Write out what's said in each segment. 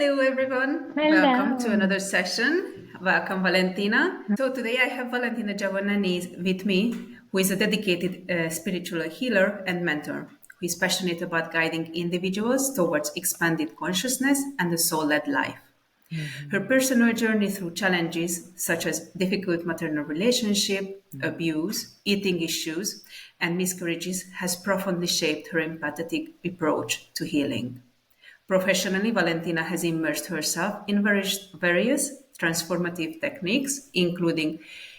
Hello, everyone. Welcome to Hello. another session. Welcome, Valentina. So, today I have Valentina Giovannini with me, who is a dedicated spiritual healer and mentor, who is passionate about guiding individuals towards expanded consciousness and a soul led life. Her Mhm. personal journey through challenges such as difficult maternal relationship, Mhm. abuse, eating issues, and miscarriages has profoundly shaped her empathetic approach to healing. Professionally, Valentina has immersed herself in various transformative techniques, including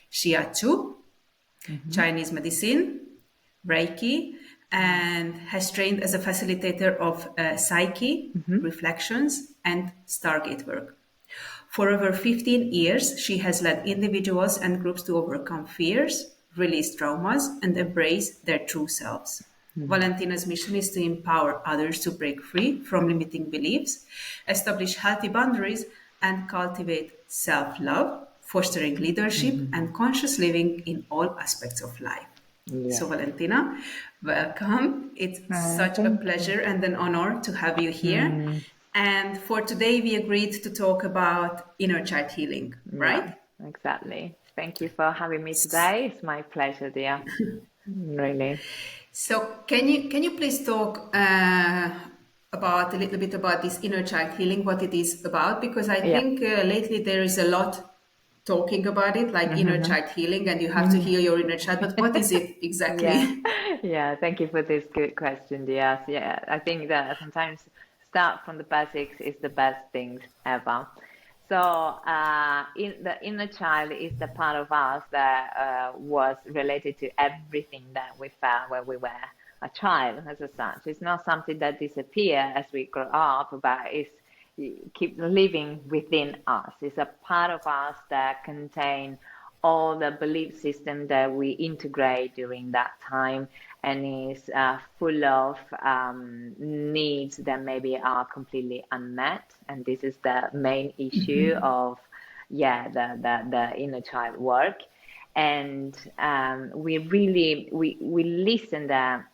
shiatsu, Mhm. Chinese medicine, Reiki, and has trained as a facilitator of Psyche, Mhm. reflections, and Stargate work. For over 15 years, she has led individuals and groups to overcome fears, release traumas, and embrace their true selves. Mhm. Valentina's mission is to empower others to break free from limiting beliefs, establish healthy boundaries, and cultivate self love, fostering leadership Mhm. and conscious living in all aspects of life. Yeah. So, Valentina, welcome. It's such a Thank you. pleasure and an honor to have you here. Mm, And for today, we agreed to talk about inner child healing, yeah, right? exactly. Thank you for having me today. It's my pleasure, dear. Really. So, can you please talk about a little bit about this inner child healing, what it is about? Because I Yeah. think lately there is a lot talking about it, like inner Mhm. child healing, and you have to Mhm. heal your inner child. But what is it exactly? Yeah. Yeah. Thank you for this good question, dear. Yeah. I think that sometimes start from the basics is the best things ever. So, in the inner child is the part of us that was related to everything that we felt when we were a child, as such. It's not something that disappears as we grow up, but it keeps living within us. It's a part of us that contain all the belief system that we integrate during that time and is full of needs that maybe are completely unmet. And this is the main issue of, yeah, the inner child work. And we really, we listen that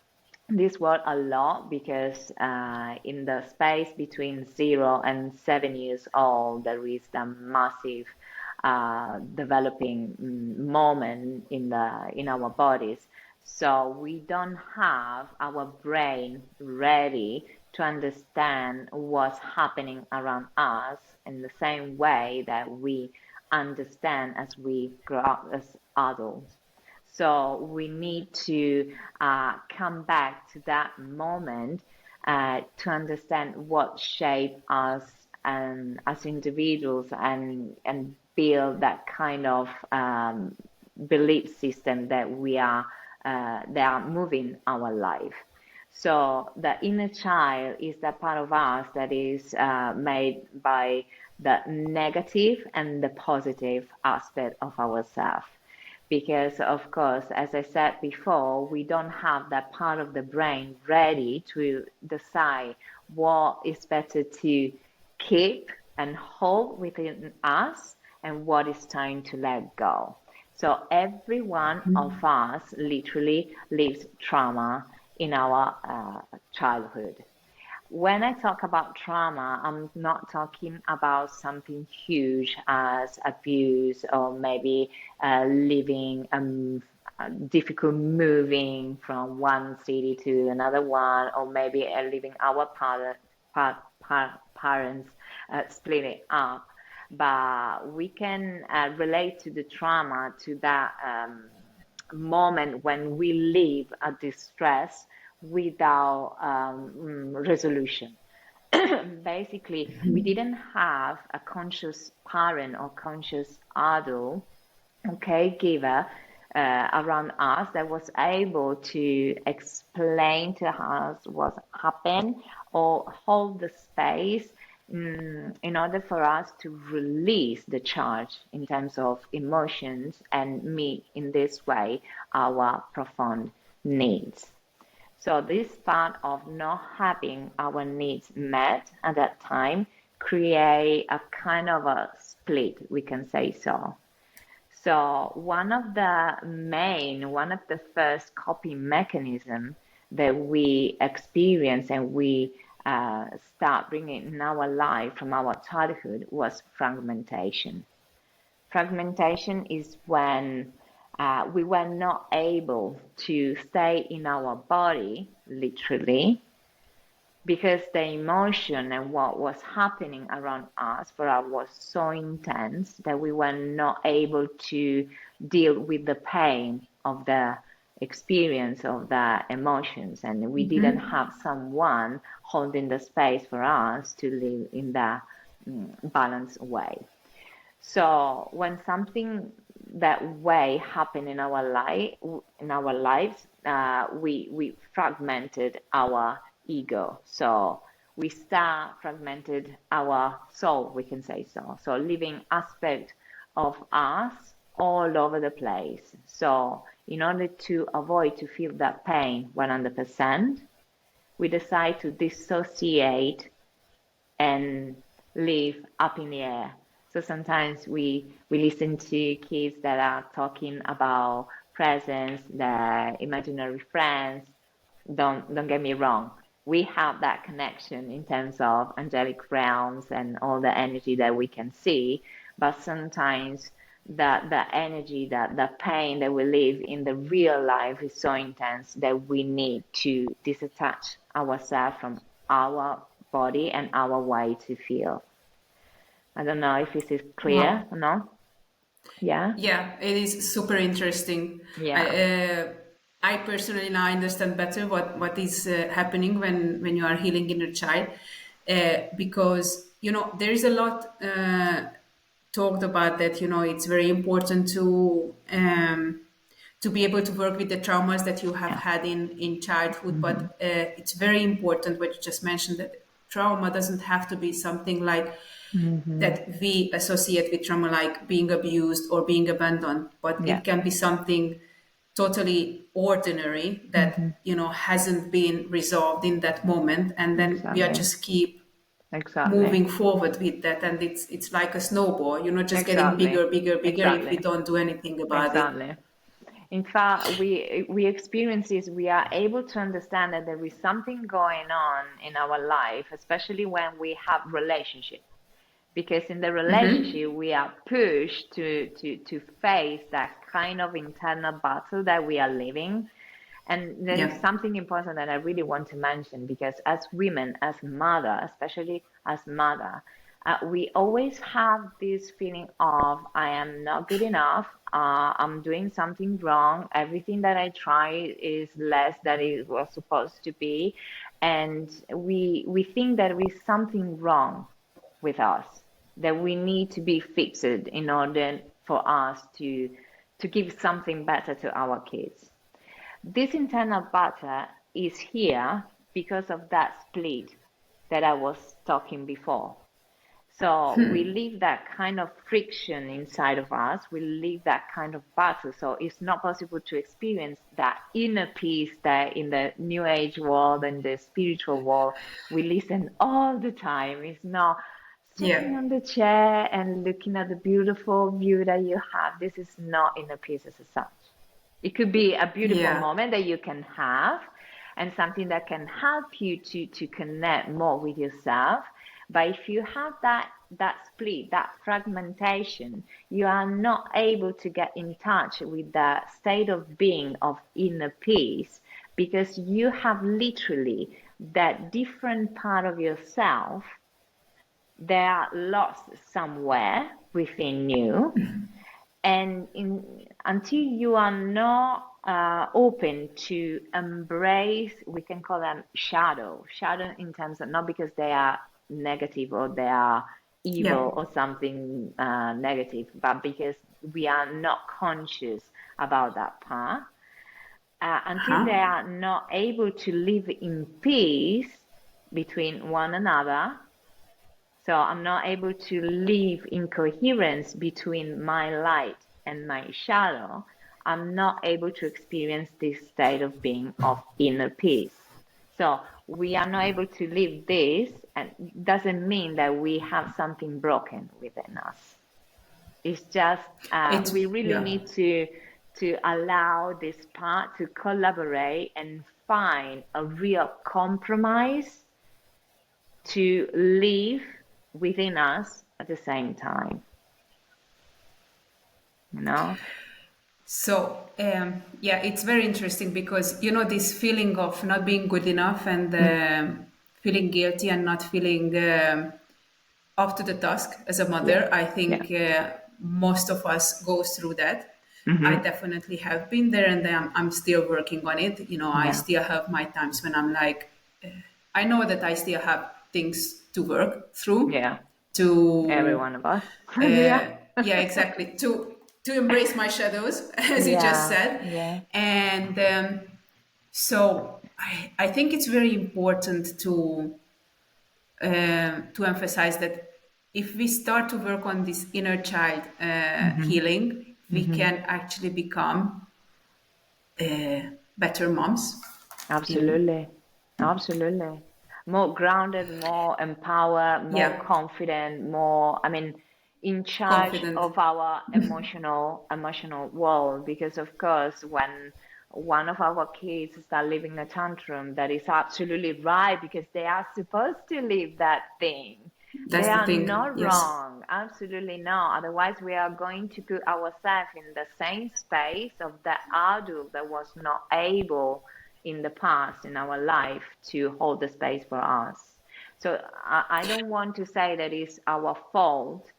this word a lot because in the space between 0 and 7 years old, there is the massive developing moment in our bodies. So we don't have our brain ready to understand what's happening around us in the same way that we understand as we grow up as adults. So we need to come back to that moment to understand what shape us as individuals and build that kind of belief system that we are that are moving our life. So the inner child is that part of us that is made by the negative and the positive aspect of ourselves. Because, of course, as I said before, we don't have that part of the brain ready to decide what is better to keep and hold within us and what is time to let go. So every one of us literally lives trauma in our childhood. When I talk about trauma, I'm not talking about something huge as abuse or maybe living difficult moving from one city to another one, or maybe leaving our parents splitting up. But we can relate to the trauma to that moment when we live a distress without resolution. Basically, we didn't have a conscious parent or conscious adult or caregiver around us that was able to explain to us what happened or hold the space in order for us to release the charge in terms of emotions and meet in this way our profound needs. So this part of not having our needs met at that time create a kind of a split, we can say so. So one of the first coping mechanism that we experience and we start bringing in our life from our childhood was fragmentation. Fragmentation is when we were not able to stay in our body, literally, because the emotion and what was happening around us for us was so intense that we were not able to deal with the pain of the experience of the emotions, and we didn't have someone holding the space for us to live in the balanced way. So when something that way happened in our lives, we fragmented our ego. So we start fragmented our soul, we can say so. So living aspect of us all over the place. So in order to avoid to feel that pain 100%, we decide to dissociate and live up in the air. So sometimes we listen to kids that are talking about presence, their imaginary friends. Don't get me wrong. We have that connection in terms of angelic realms and all the energy that we can see, but sometimes the energy, that the pain that we live in the real life is so intense that we need to disattach ourselves from our body and our way to feel. I don't know if this is clear Wow. or not. Yeah. Yeah, it is super interesting. Yeah. I personally now understand better what is happening when you are healing inner child, because there is a lot talked about that. It's very important to be able to work with the traumas that you have Yeah. had in childhood. But Mm-hmm. it's very important what you just mentioned, that trauma doesn't have to be something like Mm-hmm. that we associate with trauma, like being abused or being abandoned, but Yeah. it can be something totally ordinary Mm-hmm. that hasn't been resolved in that moment, and then we are Exactly. just keep Exactly. moving forward with that, and it's like a snowball, just getting Exactly. bigger, bigger, bigger if we Exactly. don't do anything about it. Exactly. In fact, we experience this, we are able to understand that there is something going on in our life, especially when we have relationship. Because in the relationship, we are pushed to face that kind of internal battle that we are living. And there is Yeah. something important that I really want to mention, because as women, as mother, especially as mother, we always have this feeling of I am not good enough. I'm doing something wrong. Everything that I try is less than it was supposed to be, and we think that there is something wrong with us, that we need to be fixed in order for us to give something better to our kids. This internal battle is here because of that split that I was talking before. So we leave that kind of friction inside of us. We leave that kind of battle. So it's not possible to experience that inner peace that in the new age world and the spiritual world we listen all the time. It's not sitting Yeah. on the chair and looking at the beautiful view that you have. This is not inner peace as such. It could be a beautiful Yeah. moment that you can have and something that can help you to connect more with yourself. But if you have that split, that fragmentation, you are not able to get in touch with the state of being of inner peace, because you have literally that different part of yourself. They are lost somewhere within you, and until you are not open to embrace, we can call them shadow in terms of, not because they are negative or they are Yeah. evil or something negative, but because we are not conscious about that part. Until they Huh. are not able to live in peace between one another, so I'm not able to live in coherence between my light and my shadow. I'm not able to experience this state of being of inner peace. So we are not able to live this, and it doesn't mean that we have something broken within us. It's just It's we really yeah. need to allow this part to collaborate and find a real compromise to live within us at the same time, you know? So, yeah, it's very interesting because, this feeling of not being good enough and feeling guilty and not feeling up to the task as a Yeah, mother. I yeah. think most of us goes through that. I Mm-hmm. definitely have been there, and I'm still working on it. I Yeah, still have my times when I'm like, I know that I still have things to work through, yeah. Every to one of us. Yeah. yeah, exactly, to embrace my shadows, as you just Yeah, said. yeah. And so I think it's very important to emphasize that if we start to work on this inner child Mm-hmm. healing, we Mm-hmm. can actually become better moms in Absolutely. Absolutely. More grounded, more empowered, more yeah, confident, more, I mean, in charge confident. of our emotional world. Because of course, when one of our kids start living a tantrum, that is absolutely right because they are supposed to live that thing. They That's the are thing. not Yes, wrong. Absolutely not. Otherwise, we are going to put ourselves in the same space of that adult that was not able in the past in our life to hold the space for us. So I don't want to say that it's our fault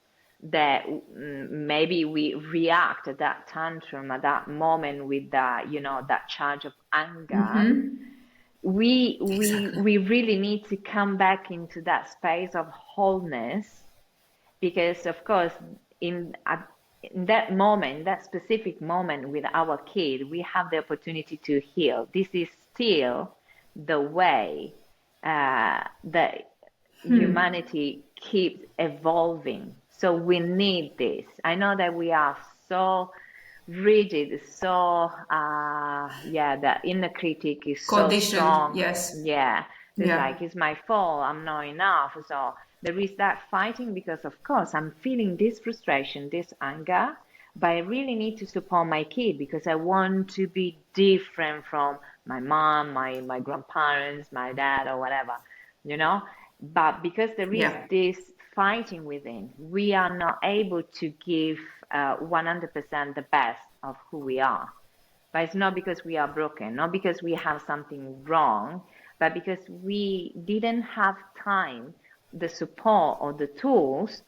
that maybe we react at that tantrum at that moment with that, that charge of anger. exactly. We really need to come back into that space of wholeness because of course in that moment, that specific moment with our kid, we have the opportunity to heal. This is still the way that humanity keeps evolving. So we need this. I know that we are so rigid, so yeah, the inner critic is so Conditioned. strong. Yes. Yeah, it's Yeah. like it's my fault, I'm not enough. So there is that fighting because of course I'm feeling this frustration, this anger, but I really need to support my kid because I want to be different from my mom, my grandparents, my dad, or whatever, you know. But because there is Yeah. this fighting within, we are not able to give 100% the best of who we are. But it's not because we are broken, not because we have something wrong, but because we didn't have time, the support or the tools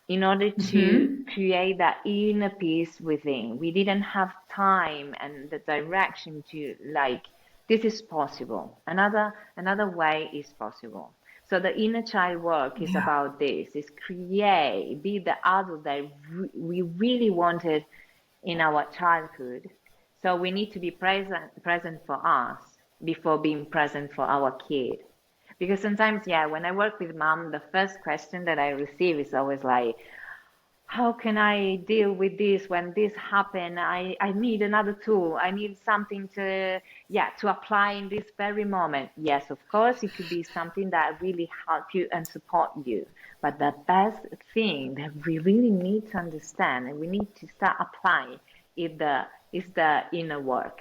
in order to create that inner peace within. We didn't have time and the direction to like, this is possible. Another way is possible. So the inner child work is Yeah. about this, is create, be the adult that we really wanted in our childhood. So we need to be present for us before being present for our kid. Because sometimes, yeah, when I work with mom, the first question that I receive is always like, how can I deal with this when this happened? I need another tool. I need something to, yeah, to apply in this very moment. Yes, of course, it could be something that really help you and support you. But the best thing that we really need to understand and we need to start applying is the inner work.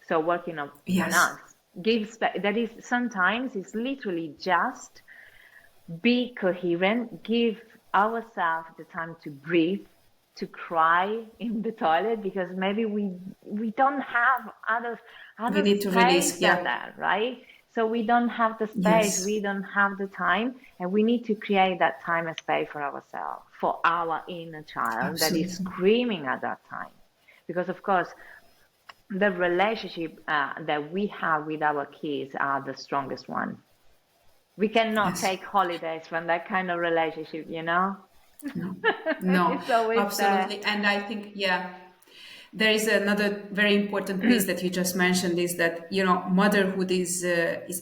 So working on Yes. us gives that is sometimes it's literally just be coherent, give ourselves the time to breathe, to cry in the toilet because maybe we don't have We other need to space release. than Yeah. that, right? So we don't have the space, we Yes. don't have the time, and we need to create that time and space for ourselves, for our inner child that is Absolutely. screaming at that time. Because of course, the relationship that we have with our kids are the strongest one. We cannot Yes. take holidays from that kind of relationship, you know? No. No. It's always there. Absolutely. And I think, yeah, there is another very important piece that you just mentioned is that motherhood is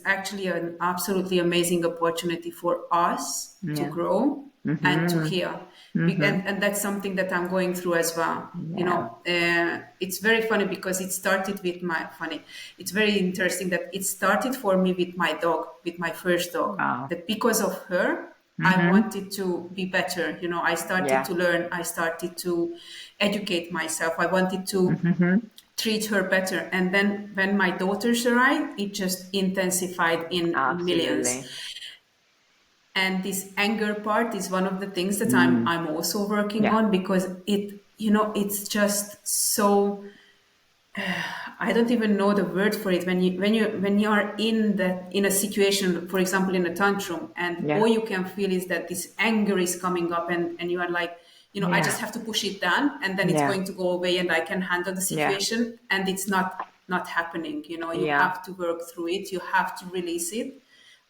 actually an absolutely amazing opportunity for us to Yeah. grow and to Mm-hmm. heal. Mm-hmm. And that's something that I'm going through as well. Yeah. It's very funny because it's very interesting that it started for me with my dog, with my first dog, Wow. that because of her I Mm-hmm. wanted to be better. I started Yeah. to learn, I started to educate myself. I wanted to Mm-hmm. treat her better. And then when my daughters arrived, it just intensified in millions. Absolutely. And this anger part is one of the things that Mm. I'm also working Yeah. on, because it's just so, I don't even know the word for it, when you are in a situation, for example, in a tantrum, and Yeah. all you can feel is that this anger is coming up, and you are like, I Yeah. just have to push it down, and then it's Yeah. going to go away, and I can handle the Yeah. situation, and it's not happening. You Yeah. have to work through it. You have to release it.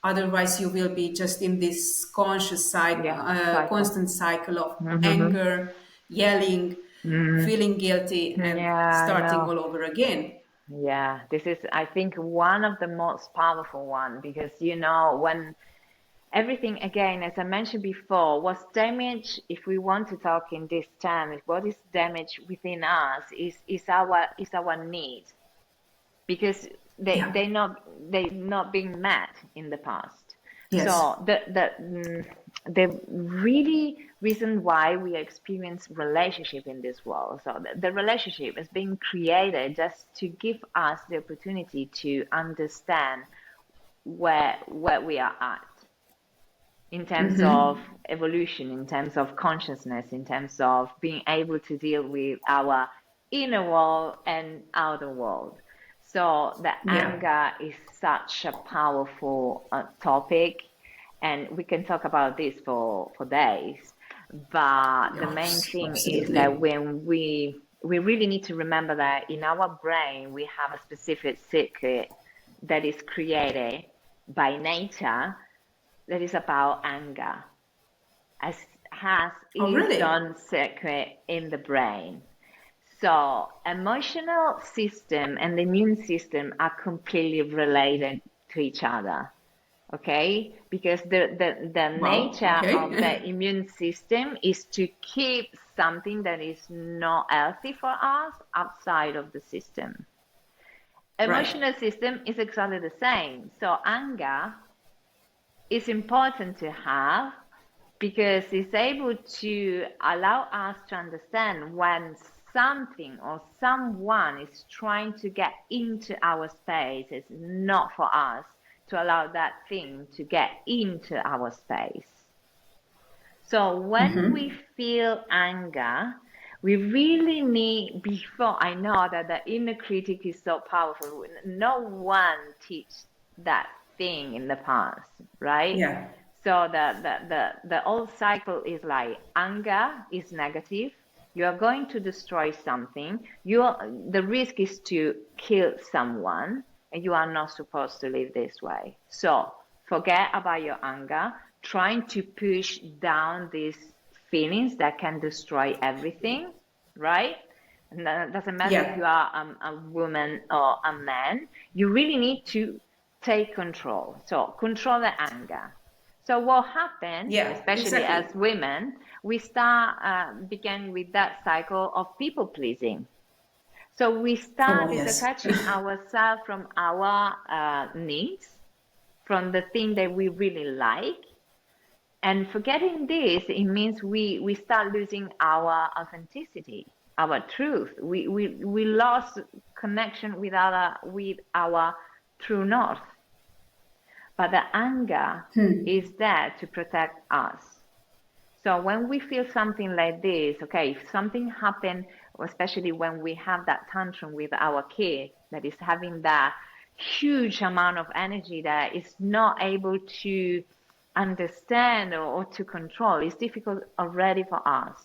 Otherwise, you will be just in this conscious cycle, Yeah. Cycle. constant cycle of Mm-hmm. anger, yelling, Mm. feeling guilty, and Yeah, I starting know. all over again. Yeah, this is, I think, one of the most powerful one because when everything again, as I mentioned before, what's damaged, if we want to talk in this terms, what is damaged within us is our need because Yeah. they not being met in the past. Yes. So the really reason why we experience relationship in this world. So the relationship is being created just to give us the opportunity to understand where we are at in terms of evolution, in terms of consciousness, in terms of being able to deal with our inner world and outer world. So the Yeah. anger is such a powerful topic, and we can talk about this for days. But the main Yes, thing is that absolutely. when we really need to remember that in our brain we have a specific circuit that is created by nature that is about anger, as has Oh, its really? own circuit in the brain. So emotional system and the immune system are completely related to each other. Okay, because the Wow. nature of the Okay. immune system is to keep something that is not healthy for us outside of the system. Right. Emotional system is exactly the same. So anger is important to have because it's able to allow us to understand when something or someone is trying to get into our space. It's not for us to allow that thing to get into our space. So when we feel anger, we really need, before, I know that the inner critic is so powerful. No one teach that thing in the past, right? Yeah. So the old cycle is like anger is negative. You are going to destroy something. The risk is to kill someone, and you are not supposed to live this way. So forget about your anger, trying to push down these feelings that can destroy everything, right? And that doesn't matter if you Yeah. are a woman or a man. You really need to take control. So control the anger. So what happened, Yeah. especially as Exactly. women, we start begin with that cycle of people pleasing. So we start Oh, yes. disattaching ourselves from our needs, from the thing that we really like, and forgetting this, it means we start losing our authenticity, our truth. We lost connection with our true north. But the anger is there to protect us. So when we feel something like this, okay, if something happened, especially when we have that tantrum with our kid that is having that huge amount of energy that is not able to understand or to control, it's difficult already for us.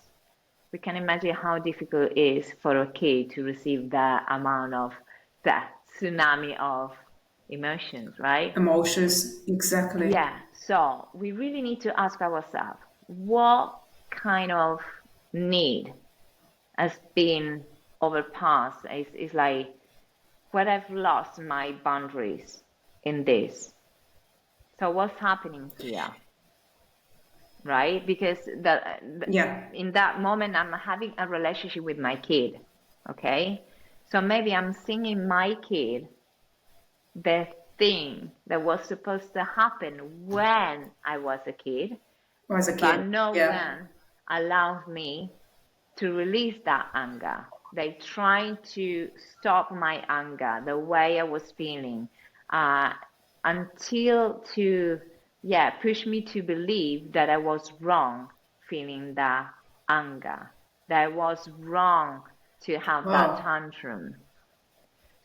We can imagine how difficult it is for a kid to receive that amount of that tsunami of emotions, right? Emotions. Exactly. Yeah, so we really need to ask ourselves what kind of need has been overpassed. Is like where I've lost my boundaries in this. So what's happening here, right? Because Yeah. in that moment I'm having a relationship with my kid, okay? So maybe I'm seeing in my kid the thing that was supposed to happen when I was a kid, As a but kid. no Yeah. one allows me to release that anger. They trying to stop my anger, the way I was feeling, uh, until to yeah, pushed me to believe that I was wrong feeling that anger, that I was wrong to have that Wow. tantrum.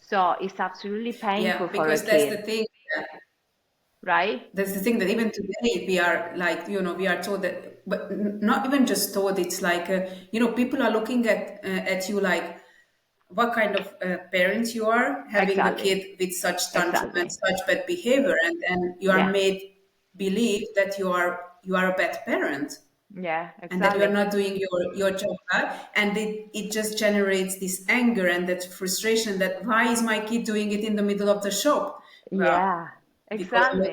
So it's absolutely painful Yeah, for a because that's kid, the thing. right? That's the thing that even today we are like, we are told that, but not even just told. It's like, people are looking at you like, what kind of parent you are, having a Exactly. kid with such tantrum and Exactly. such bad behavior, and you are Yeah. made believe that you are a bad parent, Yeah, and that you are exactly. not doing your job well, and it just generates this anger and that frustration that why is my kid doing it in the middle of the shop? Well, Yeah, because exactly.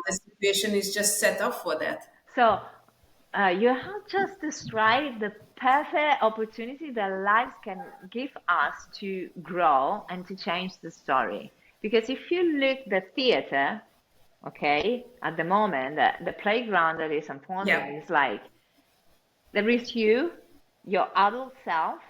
the situation is just set up for that. So you have just described the perfect opportunity that life can give us to grow and to change the story. Because if you look the theater, okay, at the moment, the playground that is unfolding Yeah. is like there is you, your adult self,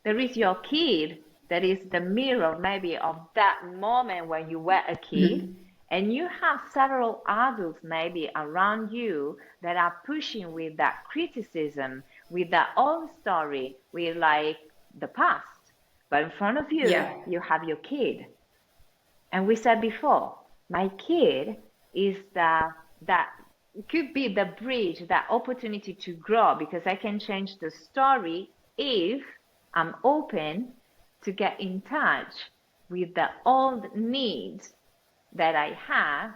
there is your kid that is the mirror maybe of that moment when you were a kid, and you have several adults maybe around you that are pushing with that criticism, with that old story, with like the past. But in front of you, Yeah. you have your kid. And we said before, my kid is that could be the bridge, that opportunity to grow, because I can change the story if I'm open to get in touch with the old needs that I have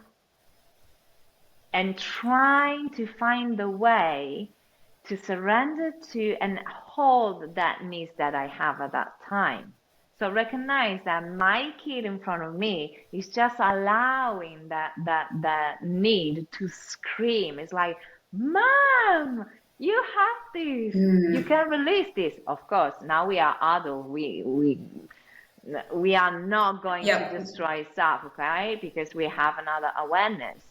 and trying to find the way to surrender to and hold that needs that I have at that time. So recognize that my kid in front of me is just allowing that need to scream. It's like, Mom, you have this. You can release this. Of course, now we are adult. We are not going to Yeah. destroy stuff, okay? Because we have another awareness.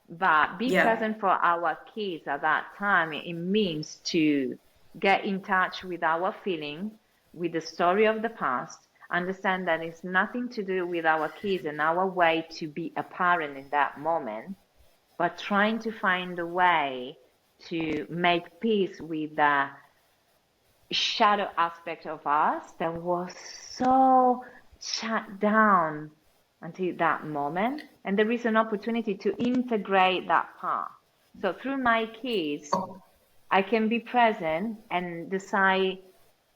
But be Yeah. present for our kids at that time. It means to get in touch with our feeling, with the story of the past, understand that it's nothing to do with our kids and our way to be a parent in that moment, but trying to find a way to make peace with the shadow aspect of us that was so shut down until that moment. And there is an opportunity to integrate that part. So through my kids, I can be present and decide,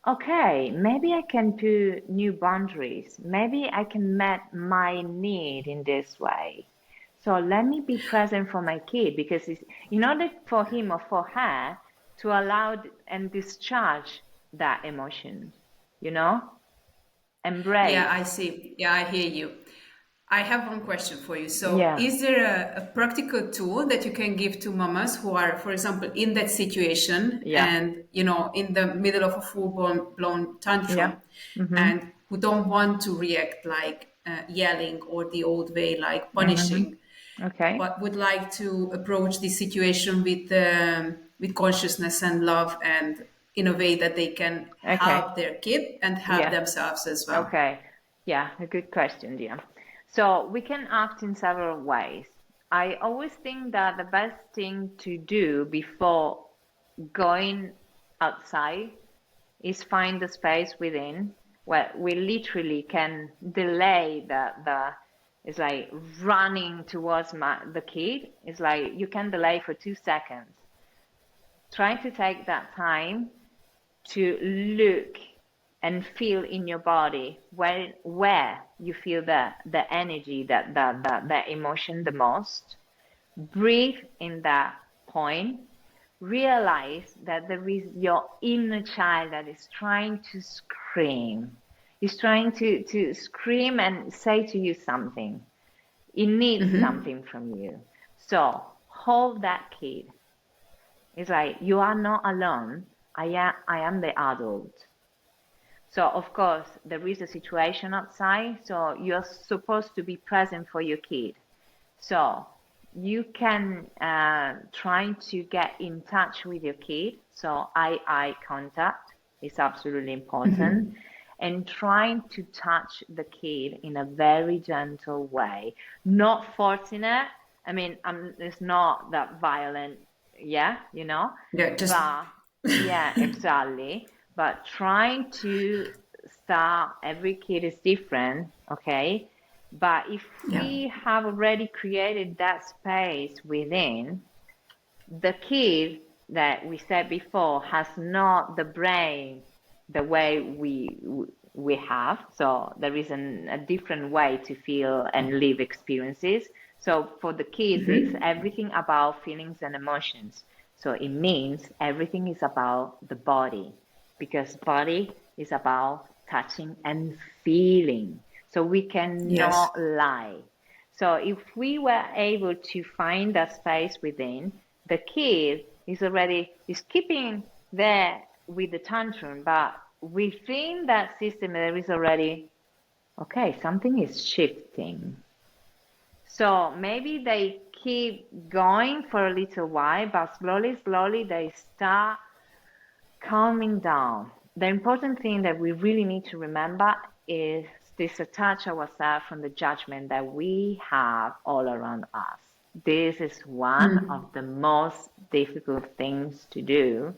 okay, maybe I can put new boundaries. Maybe I can meet my need in this way. So let me be present for my kid because it's in order for him or for her to allow and discharge that emotion, you know, Yeah, embrace. I see. Yeah, I hear you. I have one question for you. So, Yeah, is there a practical tool that you can give to mamas who are, for example, in that situation yeah, and, in the middle of a full blown yeah. tantrum Mm-hmm. and who don't want to react like yelling or the old way, like Mm-hmm. punishing, Okay. but would like to approach this situation with consciousness and love and in a way that they can Okay. help their kid and help Yeah. themselves as well. Okay. Yeah, a good question, dear. So we can act in several ways. I always think that the best thing to do before going outside is find the space within where we literally can delay the it's like running towards the kid. It's like you can delay for 2 seconds. Try to take that time to look and feel in your body where you feel the energy, the emotion the most. Breathe in that point. Realize that there is your inner child that is trying to scream. Is trying to scream and say to you something. It needs something from you. So hold that kid. It's like you are not alone. I am the adult. So of course there is a situation outside, so you're supposed to be present for your kid. So you can try to get in touch with your kid. So eye contact is absolutely important. And trying to touch the kid in a very gentle way, not forcing it, I mean, it's not that violent, yeah, you know, Yeah, just but yeah, exactly. But trying to start, every kid is different, okay? But if yeah. we have already created that space within, the kid that we said before has not the brain the way we have. So there is a different way to feel and live experiences. So for the kids, it's everything about feelings and emotions. So it means everything is about the body, because body is about touching and feeling. So we Yes. cannot lie. So if we were able to find that space within, the kid is keeping there with the tantrum, but within that system there is already, okay, something is shifting. So maybe they keep going for a little while, but slowly, slowly they start calming down. The important thing that we really need to remember is disattach ourselves from the judgment that we have all around us. This is one of the most difficult things to do,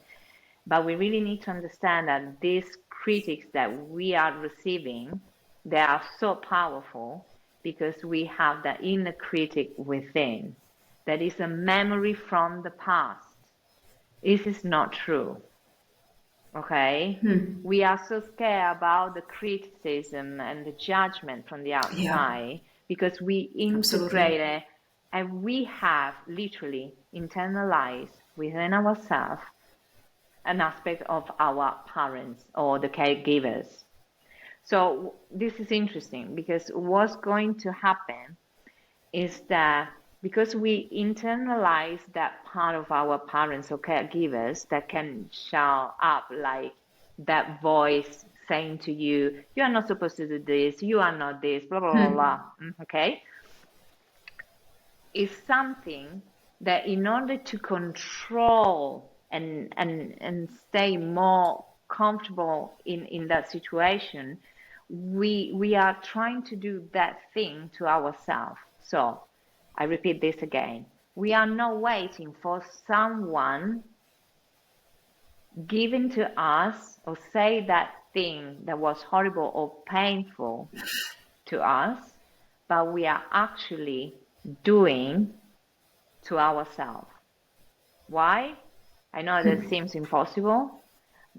but we really need to understand that these critics that we are receiving, they are so powerful because we have the inner critic within. That is a memory from the past. This is not true. Okay? We are so scared about the criticism and the judgment from the Yeah. outside because we integrate Absolutely. it and we have literally internalized within ourselves an aspect of our parents or the caregivers. So this is interesting because what's going to happen is that because we internalize that part of our parents or caregivers that can show up like that voice saying to you, you are not supposed to do this, you are not this, blah, blah, blah, blah. Okay? Is something that in order to control and stay more comfortable in that situation, we are trying to do that thing to ourselves. So I repeat this again. We are not waiting for someone giving to us or say that thing that was horrible or painful to us, but we are actually doing to ourselves. Why? I know that seems impossible,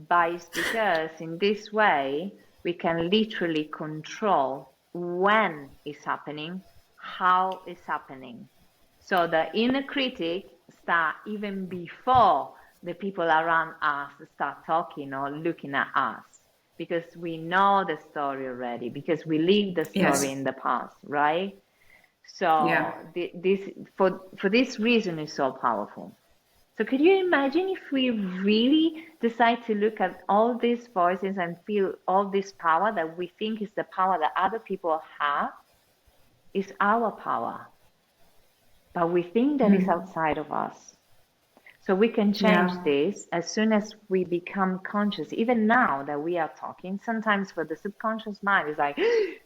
but it's because in this way we can literally control when it's happening, how it's happening. So the inner critic start even before the people around us start talking or looking at us, because we know the story already, because we lived the story Yes. in the past, right? Yeah. So this for this reason is so powerful. So could you imagine if we really decide to look at all these voices and feel all this power that we think is the power that other people have is our power, but we think that is outside of us. So we can change Yeah. this as soon as we become conscious. Even now that we are talking, sometimes for the subconscious mind, it's like,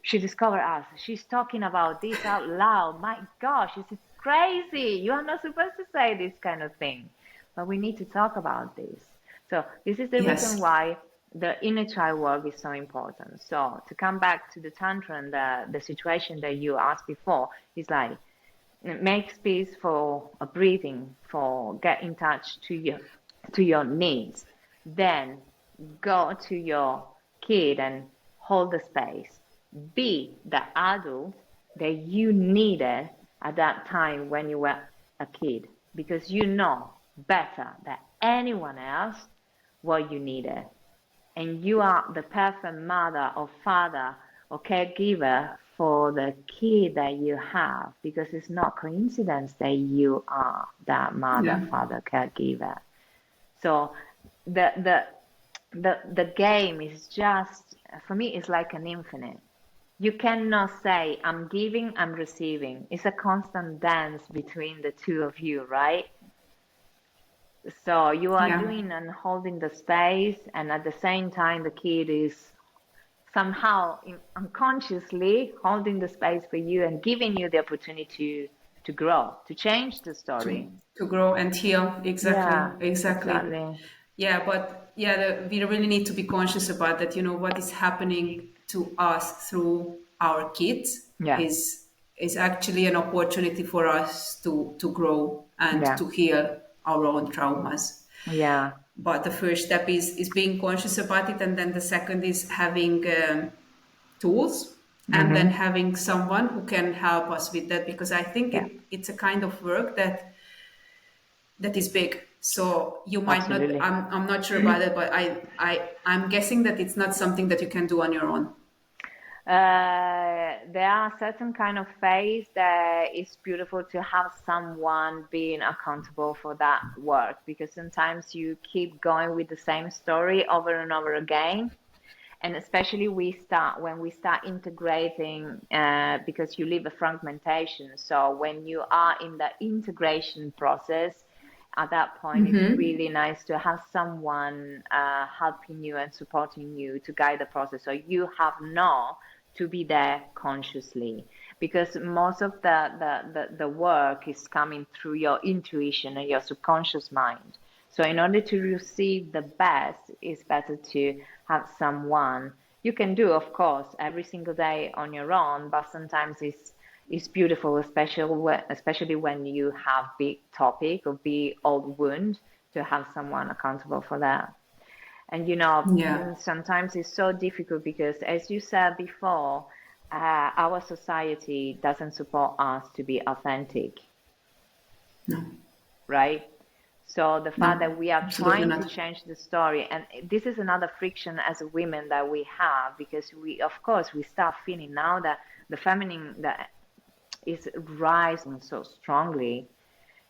she discovered us. She's talking about this out loud. My gosh, this is crazy. You are not supposed to say this kind of thing. But we need to talk about this. So this is the reason Yes. why the inner child work is so important. So to come back to the tantrum, the situation that you asked before, is like, make space for a breathing, for get in touch to your needs. Then go to your kid and hold the space. Be the adult that you needed at that time when you were a kid, because you know better than anyone else what you needed, and you are the perfect mother or father or caregiver for the kid that you have, because it's not coincidence that you are that mother, Yeah. father, caregiver. So the the the game is just, for me, it's like an infinite. You cannot say I'm giving, I'm receiving. It's a constant dance between the two of you, right? So you are Yeah. doing and holding the space, and at the same time the kid is unconsciously holding the space for you and giving you the opportunity to grow, to change the story. to grow and heal. Exactly, Yeah, exactly. exactly. Yeah, but yeah, we really need to be conscious about that. You know, what is happening to us through our kids Yeah, is actually an opportunity for us to grow and yeah, to heal our own traumas. yeah. But the first step is being conscious about it, and then the second is having tools, and then Mm-hmm. having someone who can help us with that, because I think Yeah, it's a kind of work that is big. So you might not. absolutely. I'm not sure about it, but I'm guessing that it's not something that you can do on your own. There are certain kind of phase that it's beautiful to have someone being accountable for that work, because sometimes you keep going with the same story over and over again. And especially when we start integrating, because you live a fragmentation. So when you are in the integration process, at that point, it's really nice to have someone helping you and supporting you to guide the process. So you have no to be there consciously, because most of the work is coming through your intuition and your subconscious mind. So in order to receive the best, it's better to have someone. You can do, of course, every single day on your own, but sometimes it's beautiful, especially when you have big topic or big old wound, to have someone accountable for that. And Yeah. sometimes it's so difficult because, as you said before, our society doesn't support us to be authentic, No. right? So the fact No. that we are Absolutely trying to not. change the story, and this is another friction as women that we have, because of course, we start feeling now that the feminine that is rising so strongly.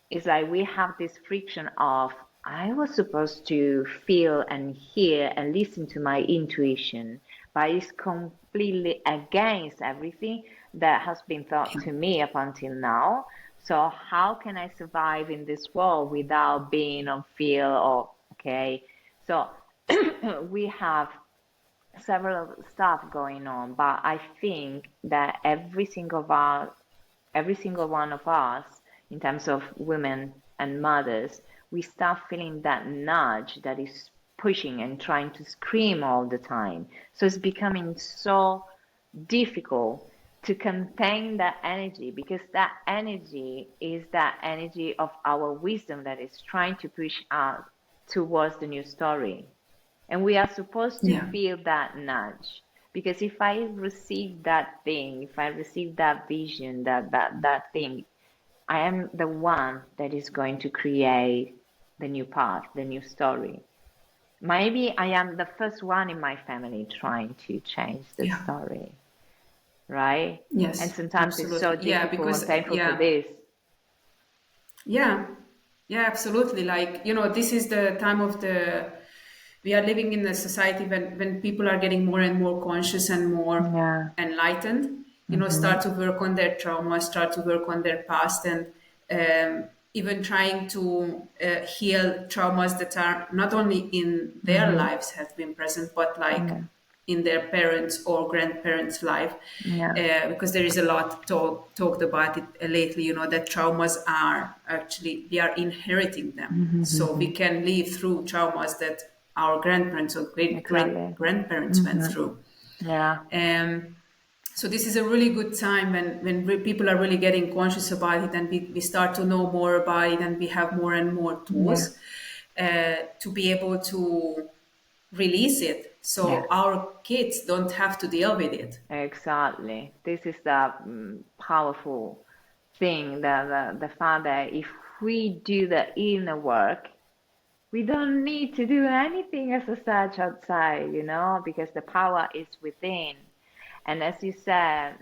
It's like we have this friction of, I was supposed to feel and hear and listen to my intuition, but it's completely against everything that has been taught Yeah. to me up until now. So how can I survive in this world without being on feel or okay? So we have several stuff going on, but I think that every single one of us, in terms of women and mothers, we start feeling that nudge that is pushing and trying to scream all the time. So it's becoming so difficult to contain that energy, because that energy is that energy of our wisdom that is trying to push us towards the new story. And we are supposed to Yeah. feel that nudge. Because if I receive that thing, if I receive that vision, that thing, I am the one that is going to create the new path, the new story. Maybe I am the first one in my family trying to change the Yeah. story, right? And Yes. sometimes it's so Absolutely. Yeah. difficult and Because painful for yeah. this. Yeah. Yeah. Absolutely. Like, this is the time of the. We are living in a society when people are getting more and more conscious and more Yeah. enlightened. Mm-hmm. Start to work on their trauma, start to work on their past, and even trying to heal traumas that are not only in their Mm-hmm. lives have been present, but like Yeah. in their parents or grandparents' life, Yeah. because there is a lot talked about it lately. That traumas are actually we are inheriting them, so we Mm-hmm. can live through traumas that our grandparents or great great Exactly. grandparents went Mm-hmm. through. Yeah. So this is a really good time when people are really getting conscious about it, and we start to know more about it, and we have more and more Yeah. tools to be able to release it, Yeah. so our kids don't have to deal with it. Exactly. This is the powerful thing, the fact that if we do the inner work, we don't need to do anything as such outside, because the power is within. And as you said,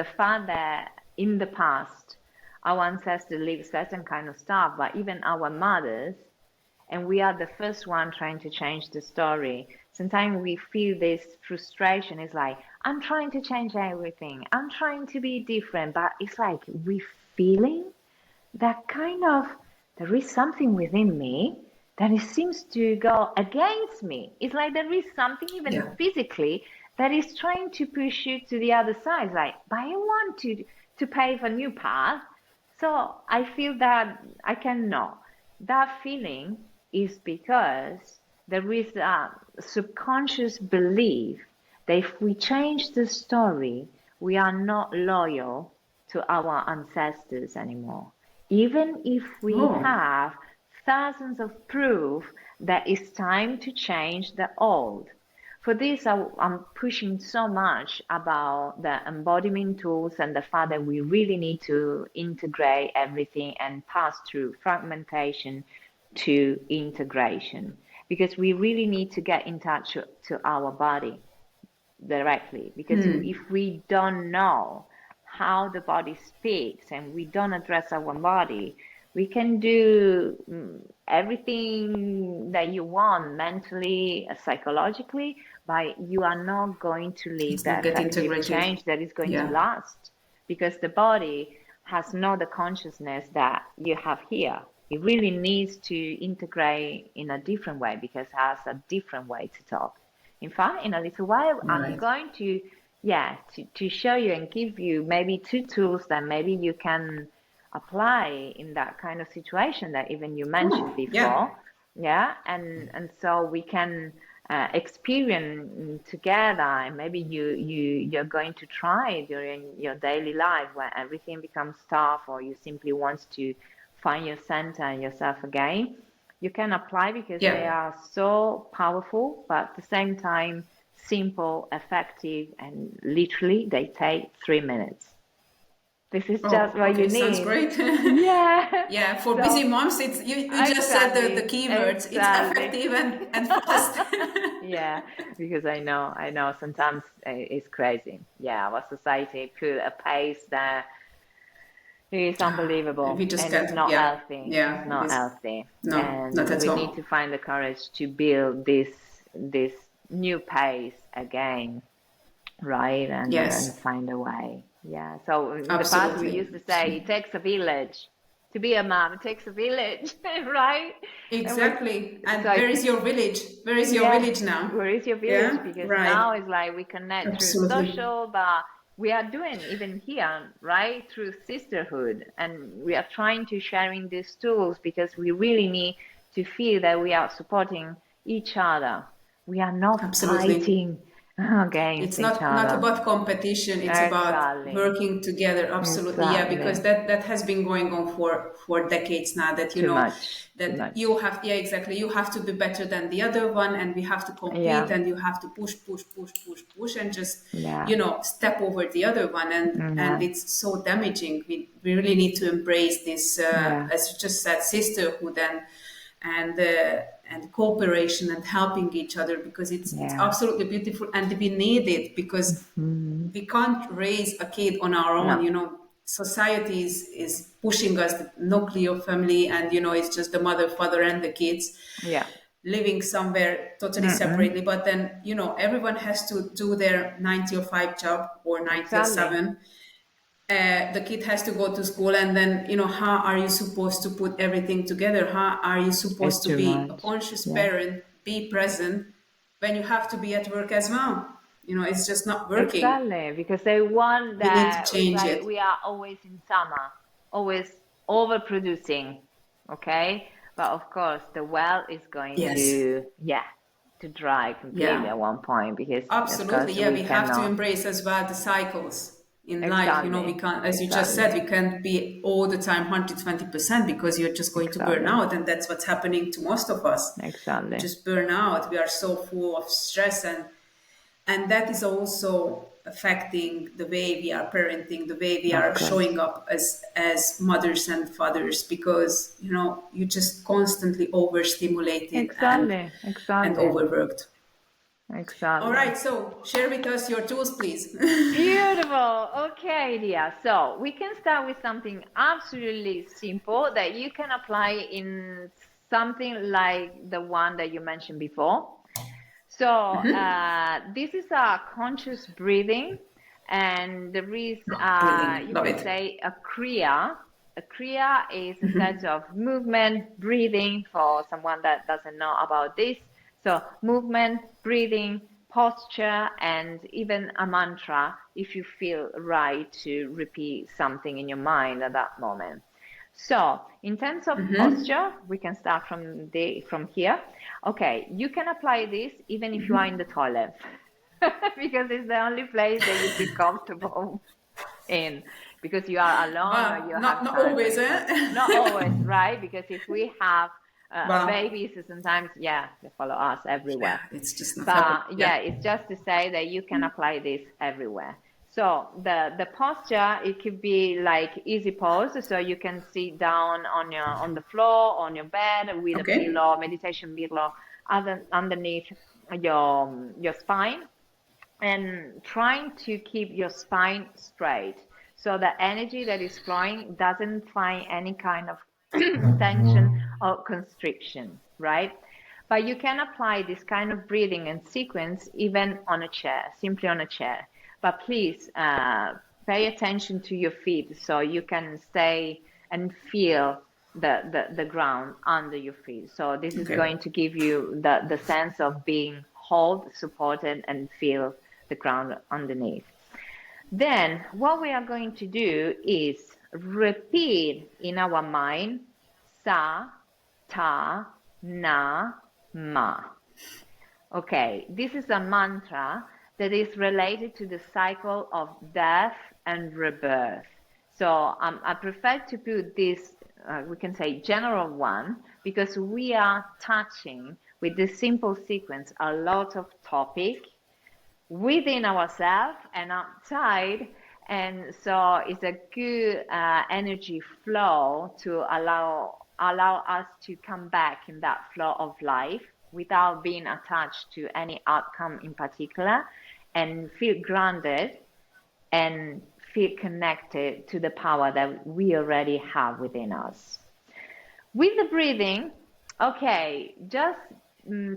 the fact that in the past our ancestors lived certain kind of stuff, but even our mothers, and we are the first one trying to change the story. Sometimes we feel this frustration. It's like, I'm trying to change everything. I'm trying to be different, but it's like we feeling that kind of, there is something within me that it seems to go against me. It's like there is something even Yeah. physically that is trying to push you to the other side. It's like, but I want to pave a new path. So I feel that I cannot. That feeling is because there is a subconscious belief that if we change the story, we are not loyal to our ancestors anymore. Even if we Oh, have thousands of proof that it's time to change the old. For this, I'm pushing so much about the embodiment tools and the fact that we really need to integrate everything and pass through fragmentation to integration, because we really need to get in touch to our body directly, because if we don't know how the body speaks and we don't address our body, we can do everything that you want mentally, psychologically, but you are not going to leave it's the not get effective integrated. change that is going to Yeah, last, because the body has not the consciousness that you have here. It really needs to integrate in a different way because it has a different way to talk. In fact, in a little while, I'm right. going to, yeah, to show you and give you maybe two tools that maybe you can apply in that kind of situation that even you mentioned Oh, yeah, before. Yeah, and so we can experience together, and maybe you're going to try during your daily life where everything becomes tough, or you simply want to find your center and yourself again. You can apply because they yeah. are so powerful, but at the same time simple, effective, and literally they take 3 minutes. This is just Oh, what you okay, sounds need. great. Yeah. Yeah, for busy So moms, it's you just said the exactly, keywords. It's exactly. effective and fast. Yeah, because I know sometimes it's crazy. Yeah, our society put a pace that is We unbelievable just and it's can't. not Yeah, healthy. It's yeah, it not is. healthy. No, not And at we need all. to find the courage to build this new pace again, right? And Yes, find a way. Yeah. So in the past we absolutely. used to say it takes a village to be a mom. It takes a village, right? And we Exactly. so And I where is your village? Where is your yeah, village now? where is your village? Yeah, Because right. now it's like we connect through Absolutely. social, but we are doing even here, right? Through sisterhood. And we are trying to sharing these tools because we really need to feel that we are supporting each other. We are not Absolutely. fighting against It's each not other. about competition, it's about Exactly. working together. Absolutely. Yeah, because Exactly. that has been going on for decades now, that Too much. Too that much. you have, yeah, exactly, you have to be better than the other one, and we have to compete, Yeah. and you have to push and just Yeah. step over the other one, and Yeah. it's so damaging. We really need to embrace this, Yeah. as you just said, sisterhood and cooperation and helping each other, because it's Yeah. absolutely beautiful, and we need it because Mm. we can't raise a kid on our own. No. Society is pushing us the nuclear family, and it's just the mother, father, and the kids Yeah. living somewhere totally Mm-mm. separately. But then everyone has to do their 9 to 5 job, or 9 to 7. Exactly. The kid has to go to school, and then how are you supposed to put everything together? How are you It's supposed to too be a much. conscious Yeah. parent, be present when you have to be at work as well? It's just not working. Exactly. Because they want We need to that it's change like it. we are always in summer, always overproducing. Okay. But of course the well is going Yes. to, yeah, to dry completely Yeah. at one point because of Absolutely, course yeah. we We have to cannot. embrace as well the cycles in life. We Exactly. can't, as you just said, Exactly. we can't be all the time 120%, because you're just going to burn Exactly. out, and that's what's happening to most of us. We Exactly. just burn out. We are so full of stress, and that is also affecting the way we are parenting, the way we Of are course. showing up as mothers and fathers, because you just constantly overstimulated Exactly. and Exactly. overworked. All Exactly. right, so share with us your tools, please. Beautiful. Okay, dear. So we can start with something absolutely simple that you can apply in something like the one that you mentioned before. So this is a conscious breathing, and there is, Brilliant, you love can it. say, a kriya. A kriya is a set of movement, breathing, for someone that doesn't know about this. So movement, breathing, posture, and even a mantra if you feel right to repeat something in your mind at that moment. So in terms of posture, we can start from here. Okay, you can apply this even if you are in the toilet because it's the only place that you feel comfortable in, because you are alone or you Not have not time for always, yourself. eh? Not always, right? Because if we have Well, babies, sometimes, yeah, they follow us everywhere. yeah, it's just not happening. But Yeah. yeah, it's just to say that you can apply this everywhere. So the posture, it could be like easy pose, so you can sit down on the floor, on your bed with a Okay. pillow, meditation pillow underneath your spine, and trying to keep your spine straight so the energy that is flowing doesn't find any kind of tension or constriction, right? But you can apply this kind of breathing and sequence even on a chair, simply on a chair. But please pay attention to your feet so you can stay and feel the ground under your feet. So this is Okay. going to give you the sense of being held, supported, and feel the ground underneath. Then what we are going to do is repeat in our mind sa, ta, na, ma. Okay, this is a mantra that is related to the cycle of death and rebirth. So I prefer to put this, we can say general one, because we are touching with this simple sequence a lot of topic within ourselves and outside. And so it's a good energy flow to allow us to come back in that flow of life without being attached to any outcome in particular, and feel grounded and feel connected to the power that we already have within us. With the breathing, okay, just